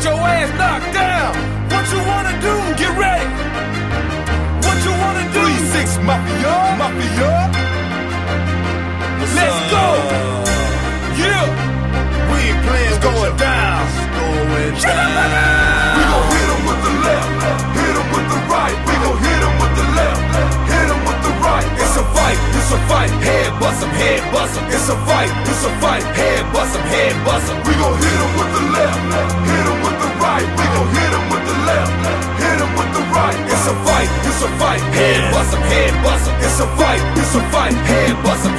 get your ass knocked down. What you wanna do? Get ready. What you wanna do? 3-6 Mafia, Mafia. Let's go. Yeah. We ain't playing going down. Going down. We gon' hit 'em with the left, hit 'em with the right. We gon' hit 'em with the left, hit 'em with the right. It's a fight, it's a fight. Head bust 'em, head bust 'em. It's a fight, it's a fight. Head bust 'em, head bust 'em. We gon' hit 'em with the left, hit 'em with the right. We gon' hit 'em with the left, hit 'em with the right. It's a fight, it's a fight. Head bust 'em, head bust 'em. It's a fight, it's a fight. Head bust 'em.